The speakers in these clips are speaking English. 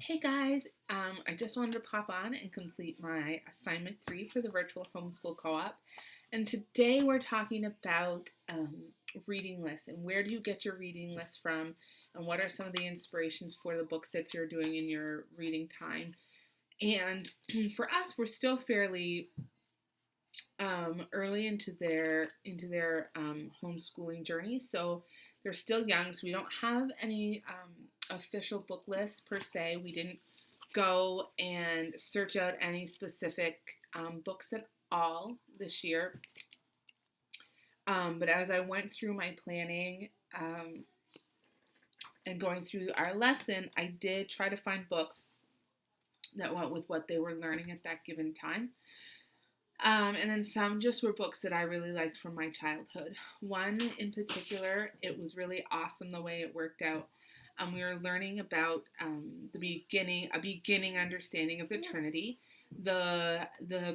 Hey guys, I just wanted to pop on and complete my assignment 3 for the virtual homeschool co-op. And today we're talking about reading lists and where do you get your reading list from and what are some of the inspirations for the books that you're doing in your reading time. And for us, we're still fairly early into their homeschooling journey, so they're still young. So we don't have any official book lists per se. We didn't go and search out any specific books at all this year. But as I went through my planning and going through our lesson, I did try to find books that went with what they were learning at that given time. And then some just were books that I really liked from my childhood. One in particular, it was really awesome the way it worked out. We were learning about a beginning understanding of the Trinity. The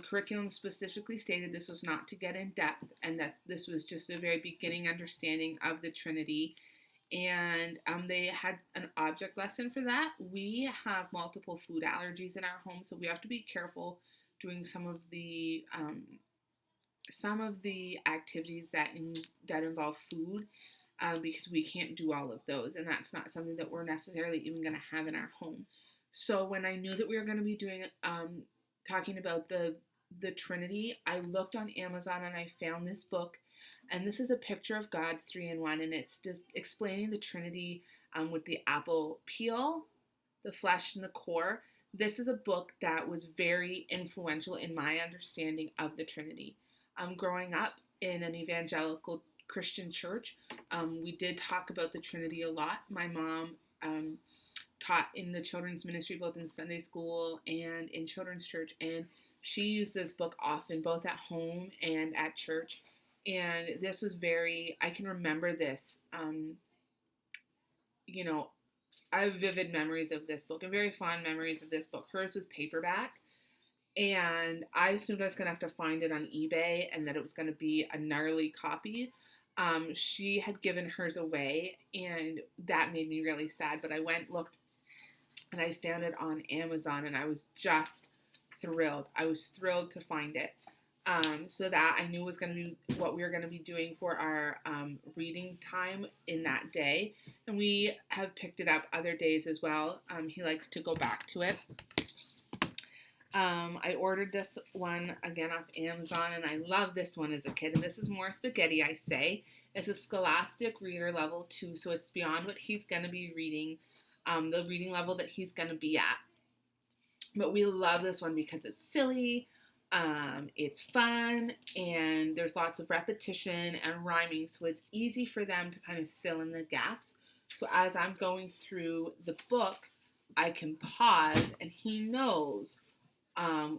curriculum specifically stated this was not to get in depth, and that this was just a very beginning understanding of the Trinity. And they had an object lesson for that. We have multiple food allergies in our home, so we have to be careful doing some of the activities that involve food, because we can't do all of those, and that's not something that we're necessarily even going to have in our home. So when I knew that we were going to be doing talking about the Trinity, I looked on Amazon and I found this book, and this is a picture of God 3-in-1, and it's just explaining the Trinity with the apple peel, the flesh, and the core. This is a book that was very influential in my understanding of the Trinity. Growing up in an evangelical Christian church, we did talk about the Trinity a lot. My mom taught in the children's ministry, both in Sunday school and in children's church, and she used this book often, both at home and at church. And this was I can remember this, you know, I have vivid memories of this book and very fond memories of this book. Hers was paperback, and I assumed I was going to have to find it on eBay and that it was going to be a gnarly copy. She had given hers away, and that made me really sad. But I went, looked, and I found it on Amazon, and I was just thrilled. I was thrilled to find it. So that I knew was going to be what we were going to be doing for our reading time in that day. And we have picked it up other days as well. He likes to go back to it. I ordered this one again off Amazon, and I love this one as a kid. And this is more spaghetti, I say. It's a Scholastic Reader Level 2, so it's beyond what he's going to be reading, the reading level that he's going to be at. But we love this one because it's silly. It's fun, and there's lots of repetition and rhyming, so it's easy for them to kind of fill in the gaps. So as I'm going through the book, I can pause, and he knows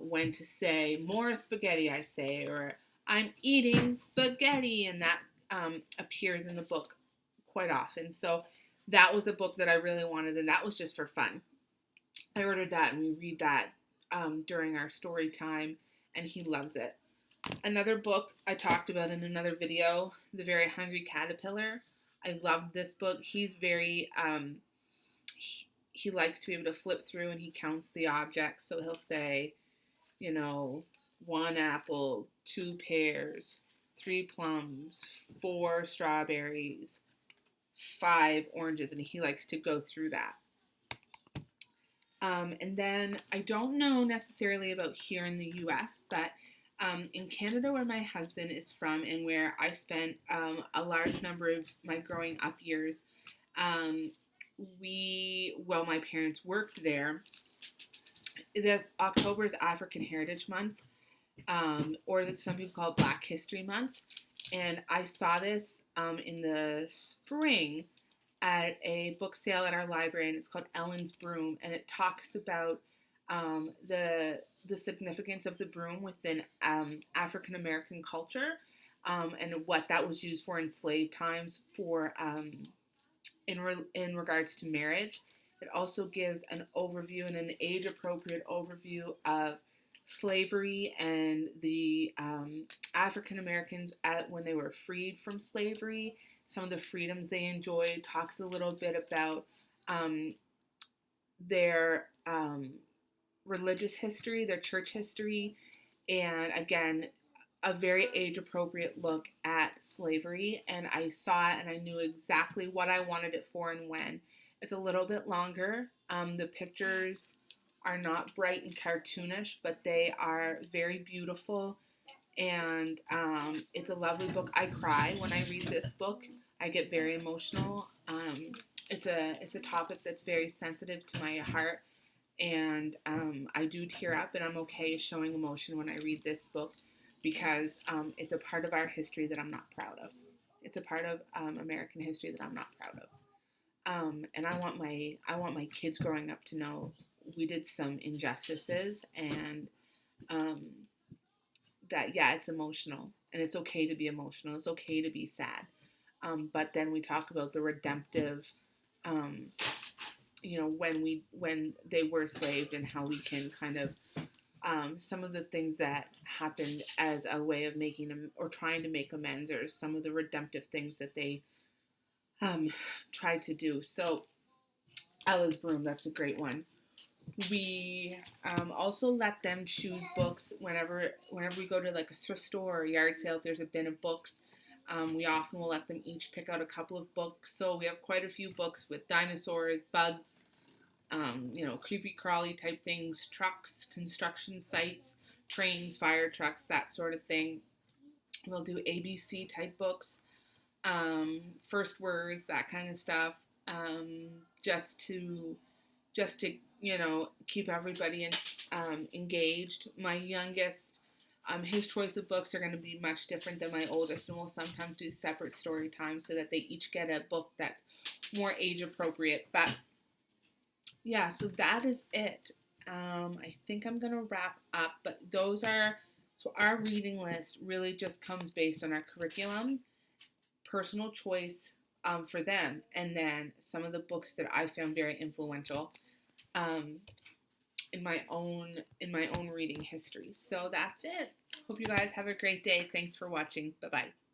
when to say, more spaghetti, I say, or I'm eating spaghetti, and that appears in the book quite often. So that was a book that I really wanted, and that was just for fun. I ordered that, and we read that during our story time, and he loves it. Another book I talked about in another video, The Very Hungry Caterpillar. I loved this book. He's very, he likes to be able to flip through, and he counts the objects. So he'll say, 1 apple, 2 pears, 3 plums, 4 strawberries, 5 oranges, and he likes to go through that. And then I don't know necessarily about here in the U.S., but in Canada, where my husband is from and where I spent a large number of my growing up years, my parents worked there. This October is African Heritage Month, or that some people call it Black History Month. And I saw this in the spring at a book sale at our library, and it's called Ellen's Broom, and it talks about the significance of the broom within African American culture, and what that was used for in slave times for in regards to marriage. It also gives an overview and an age-appropriate overview of slavery and the African Americans when they were freed from slavery, some of the freedoms they enjoyed. Talks a little bit about their religious history, their church history, and again, a very age appropriate look at slavery. And I saw it and I knew exactly what I wanted it for and when. It's a little bit longer. The pictures are not bright and cartoonish, but they are very beautiful. And it's a lovely book. I cry when I read this book. I get very emotional. It's a topic that's very sensitive to my heart, and I do tear up, and I'm okay showing emotion when I read this book because it's a part of our history that I'm not proud of. It's a part of American history that I'm not proud of. And I want my kids growing up to know we did some injustices, and um, that yeah, it's emotional, and it's okay to be emotional. It's okay to be sad. But then we talk about the redemptive, um, when they were enslaved and how we can kind of some of the things that happened as a way of making them or trying to make amends, or some of the redemptive things that they tried to do. So Ella's Broom, that's a great one. We also let them choose books whenever we go to like a thrift store or a yard sale. If there's a bin of books, we often will let them each pick out a couple of books. So we have quite a few books with dinosaurs, bugs, creepy crawly type things, trucks, construction sites, trains, fire trucks, that sort of thing. We'll do ABC type books, first words, that kind of stuff, just to keep everybody engaged. My youngest, his choice of books are going to be much different than my oldest, and we'll sometimes do separate story times so that they each get a book that's more age appropriate. But yeah, so that is it. I think I'm gonna wrap up, but our reading list really just comes based on our curriculum, personal choice for them, and then some of the books that I found very influential um, in my own reading history. So that's it. Hope you guys have a great day. Thanks for watching. Bye bye.